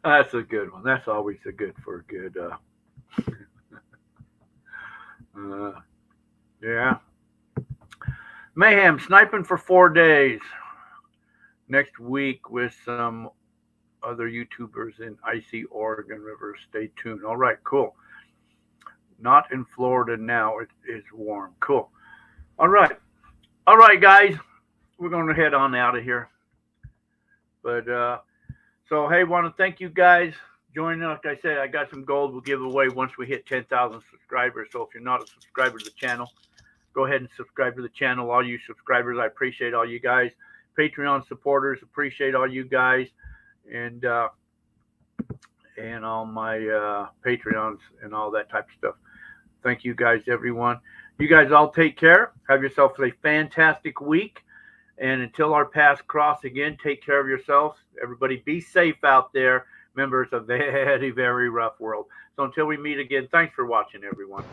That's a good one. That's always a good for a good. Yeah. Mayhem sniping for 4 days. Next week with some other YouTubers in icy Oregon River. Stay tuned. All right, cool. Not in Florida now. It is warm. Cool. All right, guys. We're going to head on out of here. But so hey, want to thank you guys joining. Like I said, I got some gold we'll give away once we hit 10,000 subscribers. So if you're not a subscriber to the channel, go ahead and subscribe to the channel. All you subscribers, I appreciate all you guys. Patreon supporters. Appreciate all you guys and all my Patreons and all that type of stuff. Thank you guys, everyone. You guys all take care. Have yourself a fantastic week. And until our paths cross again, take care of yourselves. Everybody be safe out there. Remember, it's a very, very rough world. So until we meet again, thanks for watching, everyone.